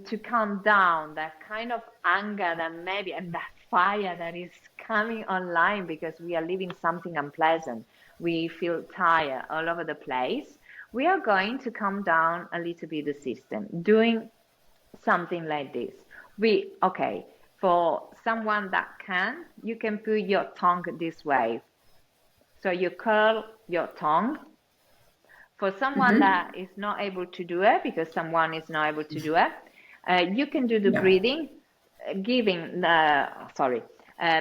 to calm down that kind of anger that maybe, and that fire that is coming online because we are living something unpleasant. We feel tired all over the place. We are going to calm down a little bit the system, doing something like this. Okay, for someone that can, you can put your tongue this way. So you curl your tongue. For someone that is not able to do it, because someone is not able to do it, you can do the Yeah. breathing,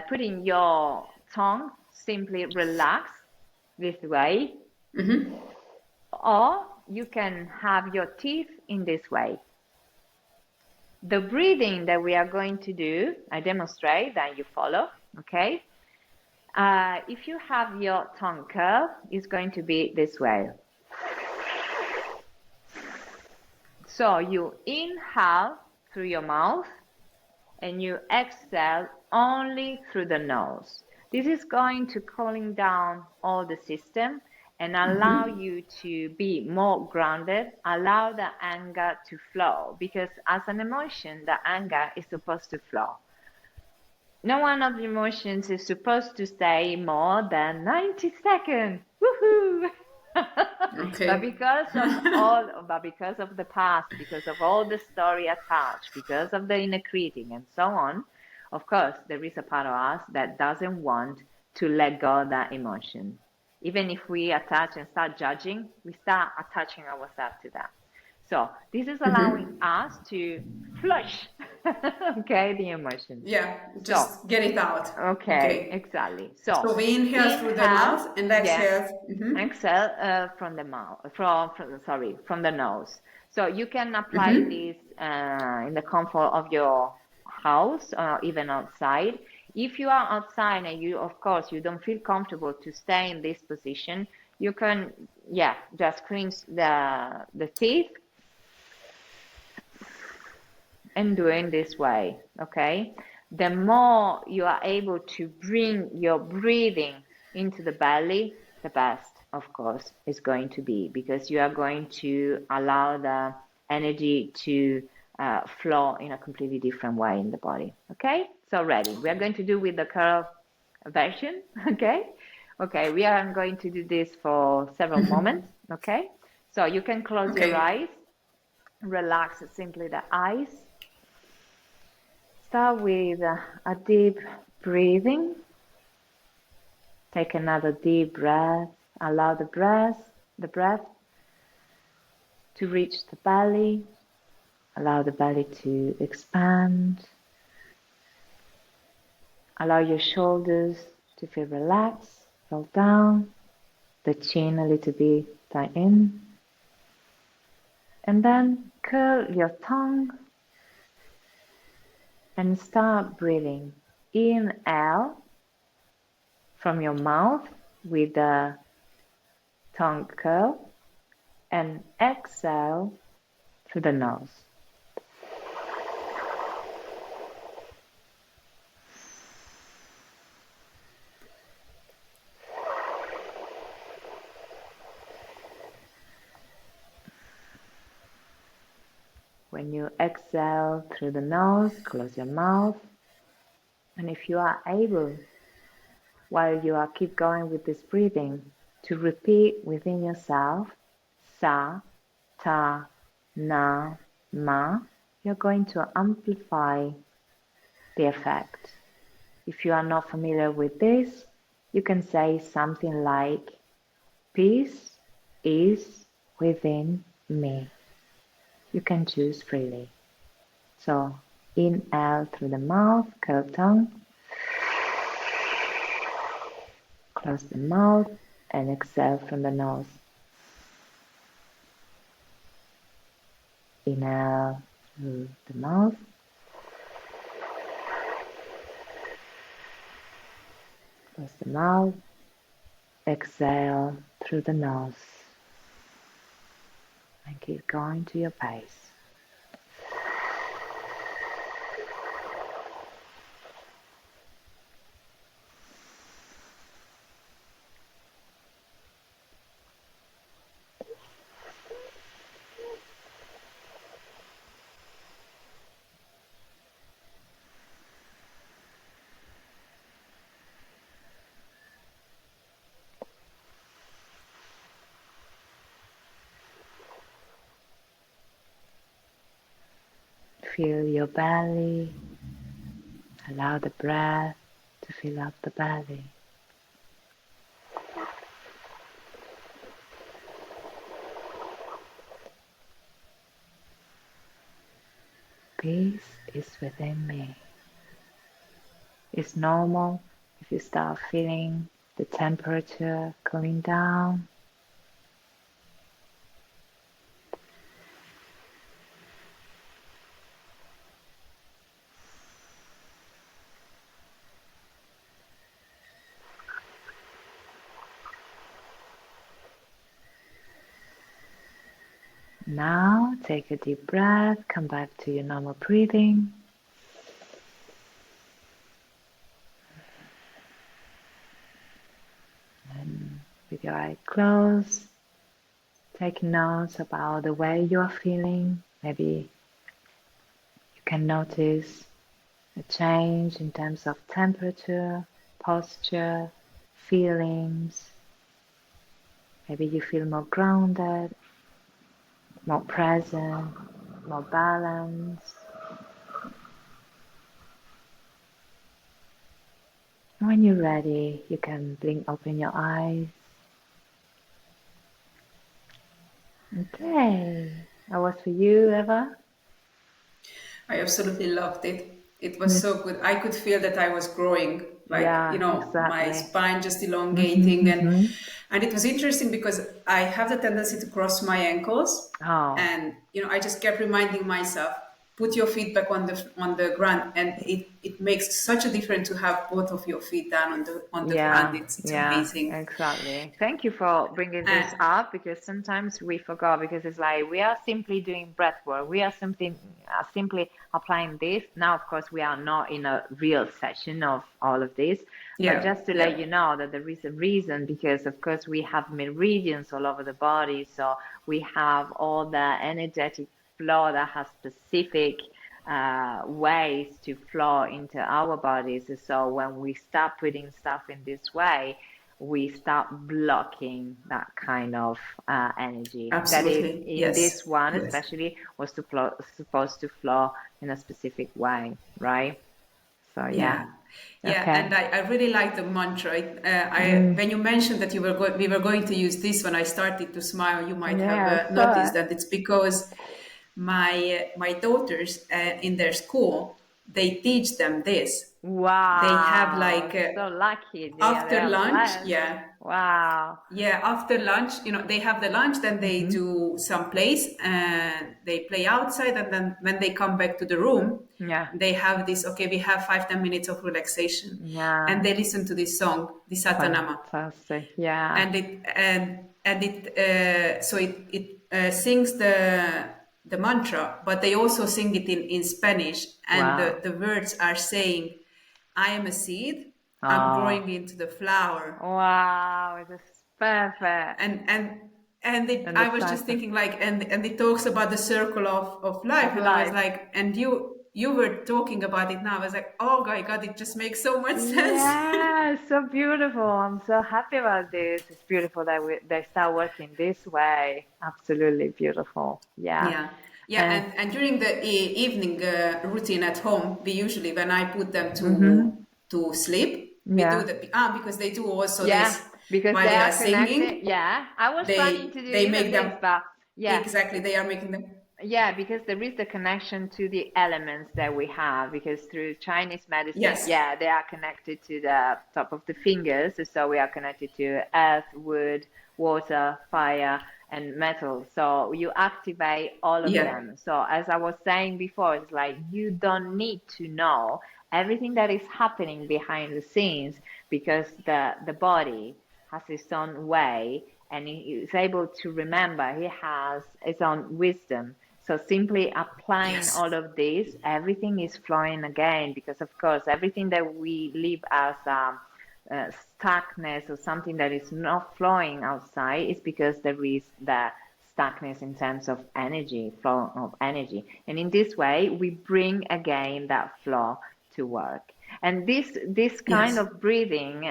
putting your tongue simply relax this way, or you can have your teeth in this way. The breathing that we are going to do, I demonstrate, then you follow, okay? If you have your tongue curled, it's going to be this way. So you inhale through your mouth and you exhale only through the nose. This is going to cooling down all the system and allow you to be more grounded, allow the anger to flow, because as an emotion, the anger is supposed to flow. No one of the emotions is supposed to stay more than 90 seconds. Woohoo! But Okay. because of the past, because of all the story attached, because of the inner critic and so on, of course, there is a part of us that doesn't want to let go of that emotion. Even if we attach and start judging, we start attaching ourselves to that. So this is allowing us to flush, okay, the emotion. Yeah. So, Just get it out. okay, Okay. exactly. So So we inhale through the inhale, mouth and yeah, exhale. exhale from the mouth, from the nose. So you can apply this in the comfort of your house or even outside. If you are outside and you, of course, you don't feel comfortable to stay in this position, you can, yeah, just cleanse the teeth and do it this way, okay? The more you are able to bring your breathing into the belly, the best, of course, is going to be, because you are going to allow the energy to flow in a completely different way in the body, okay? So ready. We are going to do with the curl version, okay? Okay, we are going to do this for several moments, okay? So you can close your Okay. eyes, relax simply the eyes. Start with a deep breathing. Take another deep breath. Allow the breath to reach the belly. Allow the belly to expand. Allow your shoulders to feel relaxed, roll down, the chin a little bit down in. And then curl your tongue and start breathing. Inhale from your mouth with the tongue curl and exhale through the nose. When you exhale through the nose, close your mouth. And if you are able, while you are keep going with this breathing, to repeat within yourself, sa, ta, na, ma, you're going to amplify the effect. If you are not familiar with this, you can say something like, peace is within me. You can choose freely. So inhale through the mouth, curl tongue, close the mouth, and exhale from the nose. Inhale through the mouth, close the mouth, exhale through the nose, and keep going to your pace. Feel your belly. Allow the breath to fill up the belly. Peace is within me. It's normal if you start feeling the temperature cooling down. Now take a deep breath, come back to your normal breathing. And with your eyes closed, take notes about the way you are feeling. Maybe you can notice a change in terms of temperature, posture, feelings. Maybe you feel more grounded, more present, more balanced. When you're ready, you can blink open your eyes. Okay, that was for you, Eva. I absolutely loved it. It was so good. I could feel that I was growing, like, Yeah, my exactly. spine just elongating. Mm-hmm, and mm-hmm. and it was interesting because I have the tendency to cross my ankles, Oh, and I just kept reminding myself, put your feet back on the ground, and it makes such a difference to have both of your feet down on the ground. yeah, It's yeah, amazing. exactly. Thank you for bringing this And up because sometimes we forgot because it's like we are simply doing breath work. We are simply applying this. Now, of course, we are not in a real session of all of this, but yeah, just to let yeah. you know that there is a reason because, of course, we have meridians all over the body. So we have all the energetic flow that has specific ways to flow into our bodies. So when we start putting stuff in this way, we start blocking that kind of energy that is Absolutely. in this Yes. one, Yes. especially was supposed to flow in a specific way, right? So yeah. Yeah. Yeah, Okay. and I really like the mantra. Mm. When you mentioned that we were going to use this one, I started to smile. You might have Yeah, noticed so that it's because my daughters in their school, they teach them this. They have wow, like so lucky, they after are lunch, blessed. yeah, Wow. yeah, after lunch, they have the lunch, then they Hmm. do some plays and they play outside. And then when they come back to the room, Yeah. they have this, okay, we have 5-10 minutes of relaxation. Yeah. And they listen to this song, the Satanama. Fantastic. Yeah. And it sings the mantra, but they also sing it in Spanish. And Wow. the words are saying, I am a seed, I'm Oh, growing into the flower. wow. It is perfect. And And the I was just cycle thinking like, and it talks about the circle of life, of and I was life. like, and you were talking about it now. I was like, oh my god, it just makes so much sense. Yeah, so beautiful. I'm so happy about this. It's beautiful that they start working this way. Absolutely beautiful. Yeah. Yeah, yeah, And and during the evening routine at home, we usually, when I put them mm-hmm. to sleep, we do Yeah. because they do also Yeah, this because while they they are are connected. singing. Yeah, I was planning to do They even make this, them but yeah, exactly. They are making them. yeah, because there is the connection to the elements that we have. Because through Chinese medicine, Yes, yeah, they are connected to the top of the fingers. So we are connected to earth, wood, water, fire, and metal. So you activate all of yeah, them. So as I was saying before, it's like you don't need to know everything that is happening behind the scenes because the body has its own way and he is able to remember. He has his own wisdom. So simply applying yes, all of this, everything is flowing again because, of course, everything that we live as stuckness or something that is not flowing outside is because there is the stuckness in terms of energy, flow of energy. And in this way, we bring again that flow to work. And this kind yes, of breathing,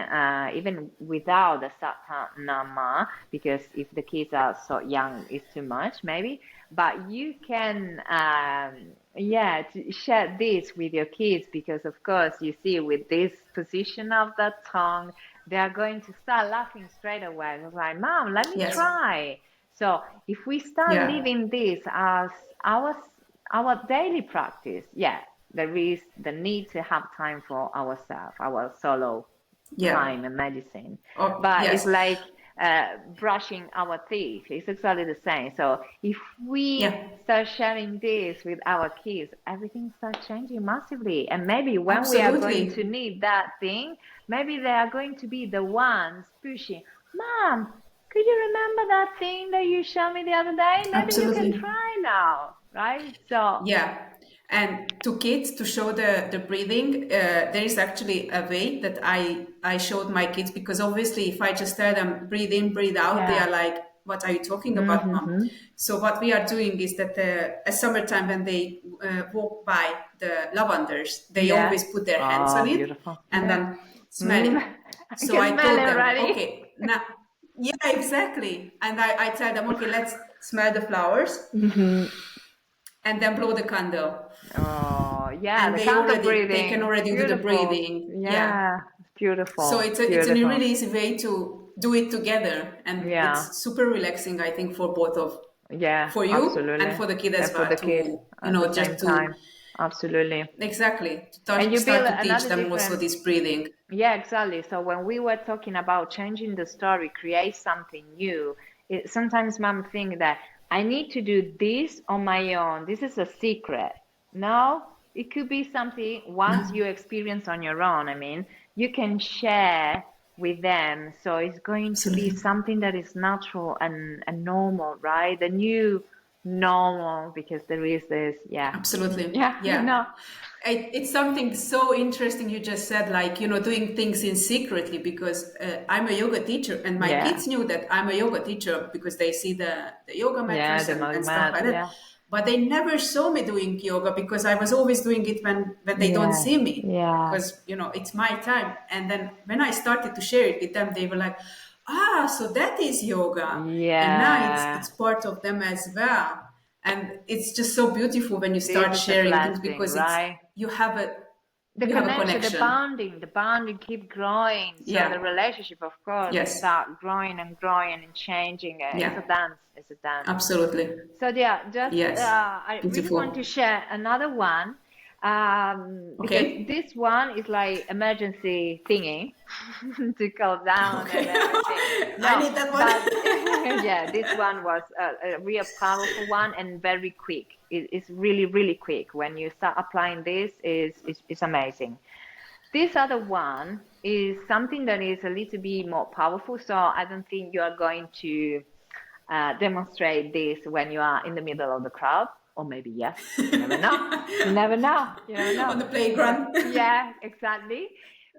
even without the satanama, because if the kids are so young, it's too much maybe. But you can, yeah, to share this with your kids because, of course, you see with this position of the tongue, they are going to start laughing straight away. It's like, Mom, let me yes, try. So if we start yeah, living this as our our daily practice, yeah, there is the need to have time for ourselves, our solo yeah. time and medicine. Oh, But it's yes, like brushing our teeth. It's exactly the same. So if we yeah, start sharing this with our kids, everything starts changing massively. And maybe when we are going to absolutely, need that thing, maybe they are going to be the ones pushing, Mom, could you remember that thing that you showed me the other day? Maybe you can absolutely. try now, right? So, Yeah. And to kids to show the breathing, there is actually a way that I showed my kids, because obviously if I just tell them breathe in, breathe out, they yeah. are like, what are you talking about, mom? Mm-hmm. So what we are doing is that at summertime when they walk by the lavenders, they Yeah. always put their hands on Oh, it beautiful. and Yeah. then smell Mm. it. I So can I smell told it them, already. okay, now, yeah, exactly. And I tell them, okay, let's smell the flowers Hmm. and then blow the candle, Oh, yeah, and the candle they can breathing. already do the Beautiful. breathing. Yeah, Yeah, so beautiful. it's a Beautiful. really easy way to do it together, and Yeah. it's super relaxing, I think, for both of, Yeah, for you and absolutely. for the kid as And for well, the kid to at the same just to time. Absolutely. exactly to And you start build to teach another them also different. this breathing. Yeah, exactly. So when we were talking about changing the story, create something new, sometimes mom think that I need to do this on my own. This is a secret. No, it could be something once you experience on your own. I mean, you can share with them. So it's going to be Absolutely, something that is natural and normal, right? The new normal, because there is this, yeah, absolutely, yeah, you yeah. know, It's something so interesting you just said, like, doing things in secretly, because I'm a yoga teacher, and my yeah, kids knew that I'm a yoga teacher because they see the yoga yeah, mattress the and stuff magmat, like that. yeah. but they never saw me doing yoga because I was always doing it when they don't Yeah, see me, yeah, because it's my time. And then when I started to share it with them, they were like, ah, so that is yoga. And now yeah. it's part of them as well. And it's just so beautiful when you This start is a sharing things, blessing, because it's right? you have a The you have a connection, connection. the bonding keep growing. So the Yeah. relationship, of course, Yes. start growing and changing. It's a Yeah. dance. It's a dance. Absolutely. So yeah, just Yes. I really want to Beautiful. share another one because Okay. this one is like emergency thingy to calm down and Okay. everything. I No, need that but one. yeah, this one was a real powerful one and very quick. It's really, really quick. When you start applying this, is amazing. This other one is something that is a little bit more powerful. So I don't think you are going to demonstrate this when you are in the middle of the crowd, or maybe yes, you never know. You never know. You never know. On the playground. Yeah, exactly.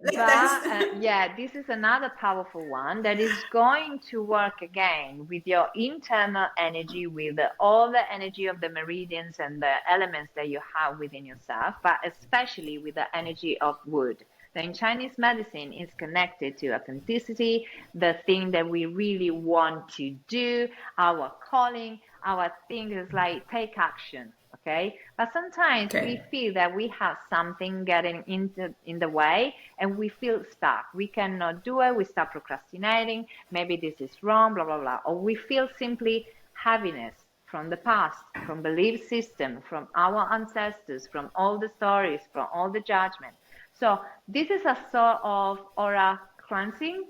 Let's But dance. yeah, this is another powerful one that is going to work again with your internal energy, with all the energy of the meridians and the elements that you have within yourself, but especially with the energy of wood. That in Chinese medicine is connected to authenticity, the thing that we really want to do, our calling, our thing is like take action. Okay, but sometimes we Okay. feel that we have something getting in the way and we feel stuck. We cannot do it. We start procrastinating. Maybe this is wrong, blah, blah, blah. Or we feel simply heaviness from the past, from belief system, from our ancestors, from all the stories, from all the judgment. So this is a sort of aura cleansing.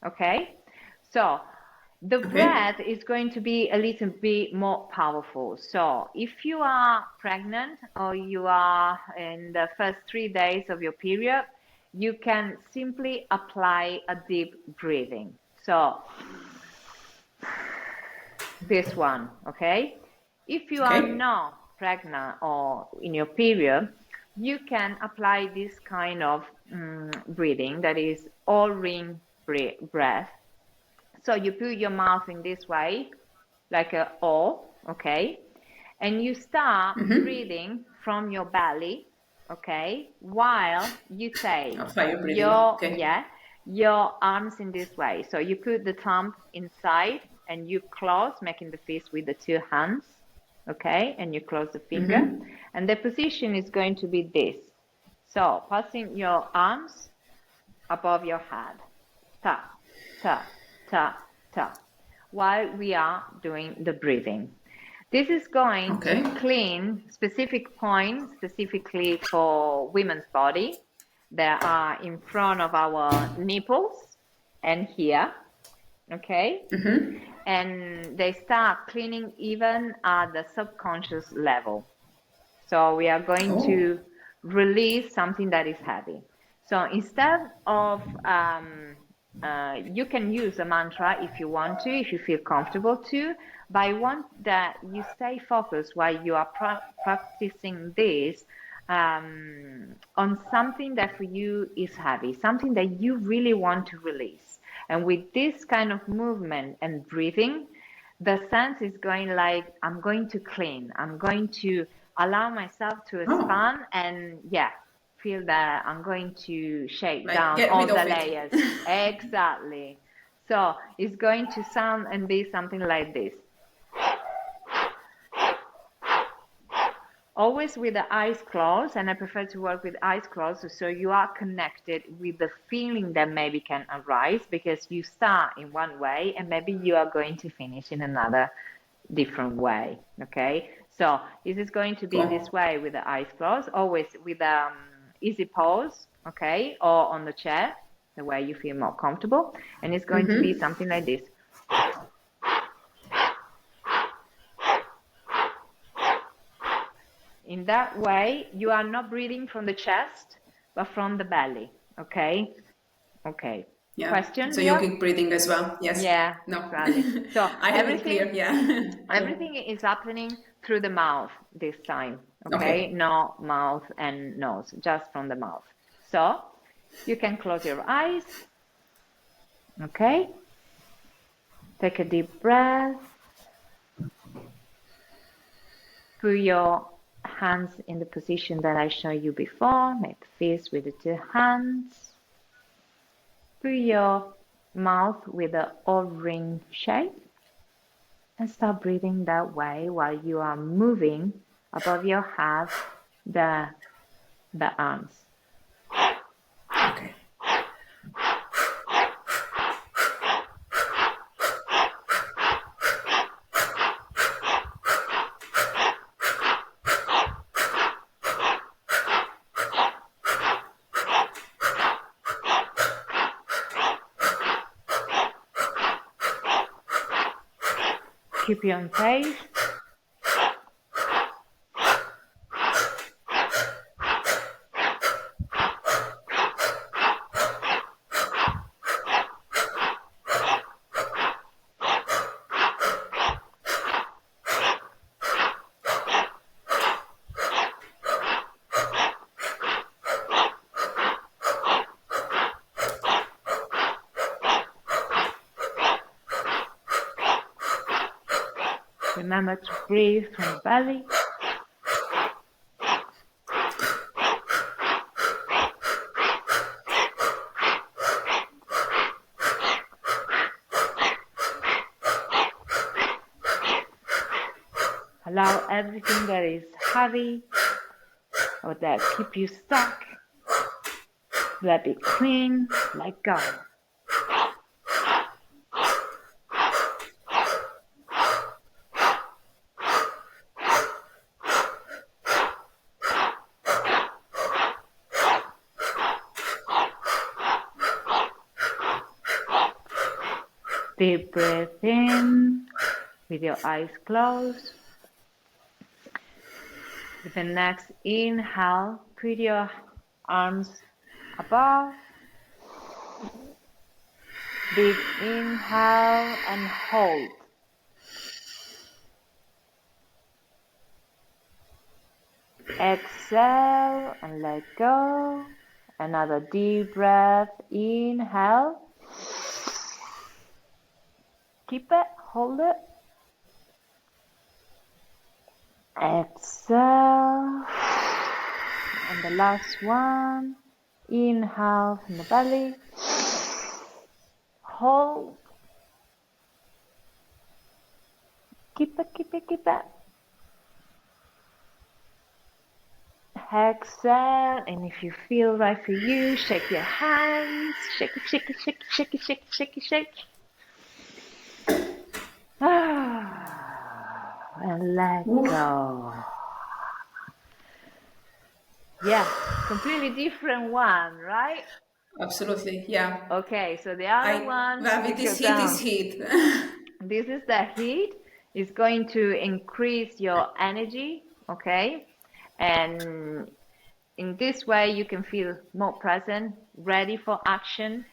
Okay. So the Okay. breath is going to be a little bit more powerful. So if you are pregnant or you are in the first 3 days of your period, you can simply apply a deep breathing. So this one, okay? If you are Okay. not pregnant or in your period, you can apply this kind of breathing that is all ring breath. So you put your mouth in this way, like a O, okay? And you start breathing from your belly, okay? While you take Fire breathing. your, Okay. yeah, your arms in this way. So you put the thumb inside and you close, making the fist with the two hands, okay? And you close the finger. And the position is going to be this. So passing your arms above your head. Ta, ta, ta, ta, while we are doing the breathing. This is going to Okay. clean specific points, specifically for women's body, that are in front of our nipples and here, okay? And they start cleaning even at the subconscious level. So we are going Oh. to release something that is heavy. So instead of, you can use a mantra if you want to, if you feel comfortable to, but I want that you stay focused while you are practicing this on something that for you is heavy, something that you really want to release. And with this kind of movement and breathing, the sense is going like, I'm going to clean, I'm going to allow myself to Oh. expand and yeah, feel that I'm going to shake Like down get all rid the of it. layers. Exactly. So it's going to sound and be something like this. Always with the eyes closed, and I prefer to work with eyes closed so you are connected with the feeling that maybe can arise because you start in one way and maybe you are going to finish in another different way. Okay, so this is going to be this Cool. way with the eyes closed, always with easy pose, okay, or on the chair, the way you feel more comfortable, and it's going to be something like this. In that way, you are not breathing from the chest, but from the belly. Okay? Okay. Yeah. Question So here? yogic breathing as well. Yes. Yeah, No. exactly. So I have it clear. Yeah. everything is happening through the mouth this time. Okay? Okay. No mouth and nose, just from the mouth. So you can close your eyes. Okay? Take a deep breath. Put your hands in the position that I showed you before. Make fist with the two hands. Put your mouth with the O-ring shape and start breathing that way while you are moving above your head the arms. Okay. Keep your own pace. Remember to breathe from the belly. Allow everything that is heavy or that keep you stuck. Let it clean, let go. Deep breath in with your eyes closed. With the next inhale, put your arms above. Big inhale and hold. Exhale and let go. Another deep breath. Inhale. Keep it, hold it. Exhale. And the last one. Inhale from the belly. Hold. Keep it, keep it, keep it. Exhale, and if you feel right for you, shake your hands. Shake it, shake it, shake it, shake it, shake it, shake it, shake it. And let go. Yeah, completely different one, right? Absolutely, yeah. Okay, so the other one, well, with this heat is heat. this is the heat. It's going to increase your energy, okay? And in this way, you can feel more present, ready for action,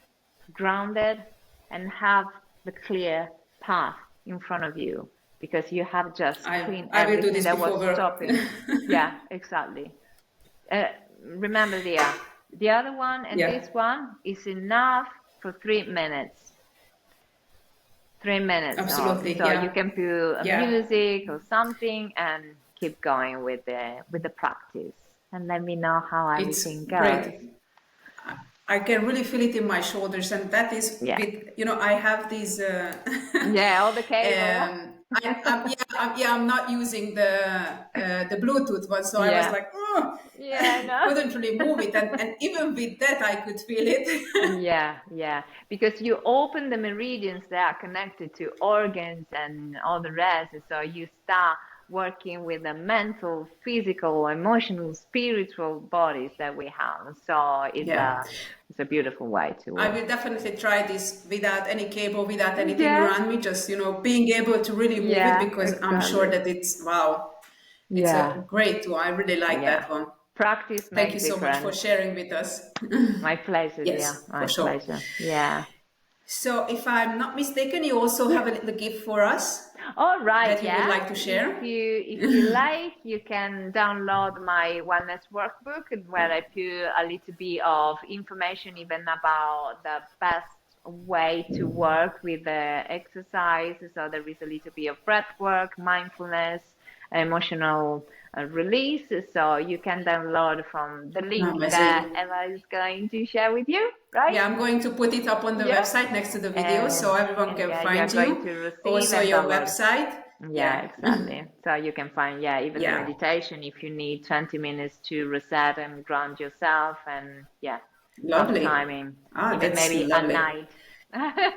grounded, and have the clear path in front of you because you have just cleaned I will do everything this that before was work. stopping. Yeah, exactly. Remember, the other one and Yeah. this one is enough for 3 minutes. 3 minutes. Absolutely, So yeah. you can put a music or something and keep going with the practice. And let me know how everything It's goes. great. I can really feel it in my shoulders, and that is Yeah. with I have these. Yeah, all the cable. I'm not using the Bluetooth one, so I was Yeah. like, oh, Yeah, I know. couldn't really move it, and even with that, I could feel it. Yeah, because you open the meridians that are connected to organs and all the rest. So you start working with the mental, physical, emotional, spiritual bodies that we have. So Yeah. it's a beautiful way to I work. will definitely try this without any cable, without anything Yeah, around me, just, being able to really move it, yeah, because I'm sure exactly. that it's, wow, it's Yeah, a great tool. I really like yeah. that one. Practice Thank you makes so much for difference. sharing with us. My pleasure, dear. Yes, My for sure. pleasure. Yeah. So, if I'm not mistaken, you also Yeah. have a little gift for us All right, that you would yeah. like to share. If you like, you can download my wellness workbook where I put a little bit of information even about the best way to work with the exercise. So there is a little bit of breath work, mindfulness, emotional release. So you can download from the link that Amazing. Eva is going to share with you, right? Yeah, I'm going to put it up on the Yeah. website next to the video so everyone And can yeah, you're find going you. to receive Also, and your download. website. Yeah, Yeah. exactly. So you can find, yeah, even the Yeah. meditation if you need 20 minutes to reset and ground yourself, and yeah, love Lovely. timing, Ah, even that's maybe at lovely. night.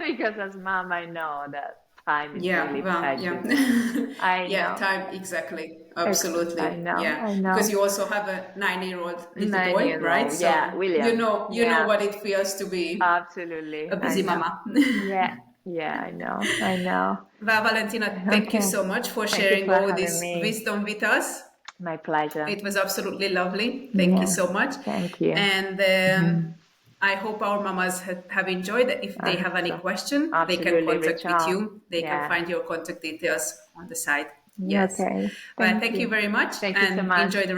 Because as mom, I know that time is Yeah, really well, precious. yeah. I Yeah, know. time, exactly. I Absolutely. know. Yeah. I Because know. you also have a 9-year-old little boy, 9 years right? old. Yeah, So William. you know Yeah, what it feels to be absolutely. a I busy know. mama. Yeah. Yeah, I know. I know. Well, Valentina, thank you Okay. so much for Thank you sharing for all having this me. wisdom with us. My pleasure. It was absolutely lovely. Thank you Yeah. so much. Thank you. And Mhm. I hope our mamas have enjoyed it. If I they hope have any so. question, they can Absolutely. Reach contact with out. you. They can Yeah. find your contact details on the site. Yes. Okay. Well, Thank thank you you. very much Thank you so and much. enjoy the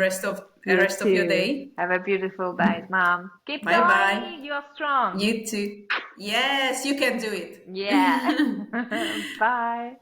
You rest of your too. day. Have a beautiful day, Mom. Keep Bye bye. going. You're strong. You too. Yes, you can do Yeah. it. Bye.